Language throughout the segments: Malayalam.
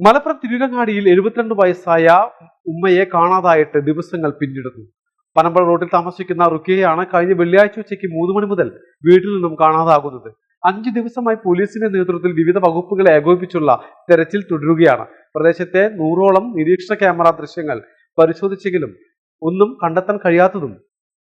മലപ്പുറം തിരുരങ്ങാടിയിൽ 72 വയസ്സായ ഉമ്മയെ കാണാതായിട്ട് ദിവസങ്ങൾ പിന്നിടുന്നു. പനമ്പഴ റോഡിൽ താമസിക്കുന്ന റുക്കിയയാണ് കഴിഞ്ഞ വെള്ളിയാഴ്ച ഉച്ചയ്ക്ക് 3 മണി മുതൽ വീട്ടിൽ നിന്നും കാണാതാകുന്നത്. 5 ദിവസമായി പോലീസിന്റെ നേതൃത്വത്തിൽ വിവിധ വകുപ്പുകളെ ഏകോപിപ്പിച്ചുള്ള തെരച്ചിൽ തുടരുകയാണ്. പ്രദേശത്തെ 100ഓളം നിരീക്ഷണ ക്യാമറ ദൃശ്യങ്ങൾ പരിശോധിച്ചെങ്കിലും ഒന്നും കണ്ടെത്താൻ കഴിയാത്തതും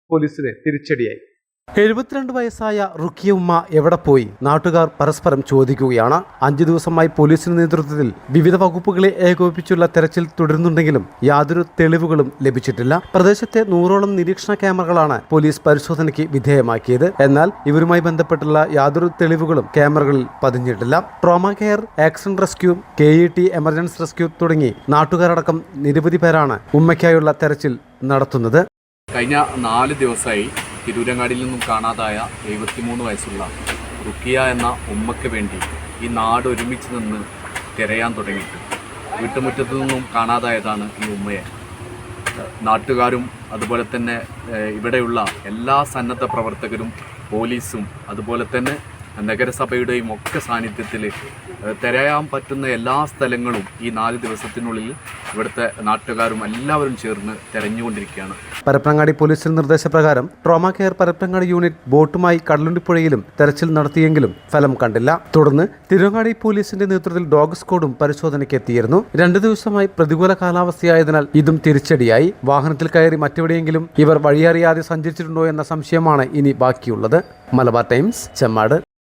പോലീസിന് തിരിച്ചടിയായി. 72 വയസ്സായ റുക്കിയ ഉമ്മ എവിടെ പോയി? നാട്ടുകാർ പരസ്പരം ചോദിക്കുകയാണ്. 5 ദിവസമായി പോലീസിന്റെ നേതൃത്വത്തിൽ വിവിധ വകുപ്പുകളെ ഏകോപിപ്പിച്ചുള്ള തെരച്ചിൽ തുടരുന്നുണ്ടെങ്കിലും യാതൊരു തെളിവുകളും ലഭിച്ചിട്ടില്ല. പ്രദേശത്തെ 100ഓളം നിരീക്ഷണ ക്യാമറകളാണ് പോലീസ് പരിശോധനയ്ക്ക് വിധേയമാക്കിയത്. എന്നാൽ ഇവരുമായി ബന്ധപ്പെട്ടുള്ള യാതൊരു തെളിവുകളും ക്യാമറകളിൽ പതിഞ്ഞിട്ടില്ല. Trauma care, accident rescue, KET emergency rescue തുടങ്ങി നാട്ടുകാരടക്കം നിരവധി പേരാണ് ഉമ്മയ്ക്കായുള്ള തെരച്ചിൽ നടത്തുന്നത്. കഴിഞ്ഞ 4 ദിവസമായി തിരൂരങ്ങാടിയിൽ നിന്നും കാണാതായ 73 വയസ്സുള്ള റുക്കിയ എന്ന ഉമ്മയ്ക്ക് വേണ്ടി ഈ നാട് ഒരുമിച്ച് നിന്ന് തിരയാൻ തുടങ്ങിയിട്ട് വീട്ടുമുറ്റത്തു നിന്നും കാണാതായതാണ് ഈ ഉമ്മയെ. നാട്ടുകാരും അതുപോലെ തന്നെ ഇവിടെയുള്ള എല്ലാ സന്നദ്ധ പ്രവർത്തകരും പോലീസും അതുപോലെ തന്നെ നഗരസഭയുടെയും ഒക്കെ സാന്നിധ്യത്തിൽ തിരയാൻ പറ്റുന്ന എല്ലാ സ്ഥലങ്ങളും ഈ 4 ദിവസത്തിനുള്ളിൽ ഇവിടുത്തെ നാട്ടുകാരും എല്ലാവരും ചേർന്ന് തെരഞ്ഞുകൊണ്ടിരിക്കുകയാണ്. പരപ്പനങ്ങാടി പോലീസിന്റെ നിർദ്ദേശപ്രകാരം ട്രോമ കെയർ പരപ്പനങ്ങാടി യൂണിറ്റ് ബോട്ടുമായി കടലുണ്ടിപ്പുഴയിലും തെരച്ചിൽ നടത്തിയെങ്കിലും ഫലം കണ്ടില്ല. തുടർന്ന് തിരുവങ്ങാടി പോലീസിന്റെ നേതൃത്വത്തിൽ ഡോഗ് സ്ക്വാഡും പരിശോധനയ്ക്ക് എത്തിയിരുന്നു. 2 ദിവസമായി പ്രതികൂല കാലാവസ്ഥയായതിനാൽ ഇതും തിരിച്ചടിയായി. വാഹനത്തിൽ കയറി മറ്റെവിടെയെങ്കിലും ഇവർ വഴിയറിയാതെ സഞ്ചരിച്ചിട്ടുണ്ടോ എന്ന സംശയമാണ് ഇനി ബാക്കിയുള്ളത്. മലബാർ ടൈംസ്, ചെമ്മാട്.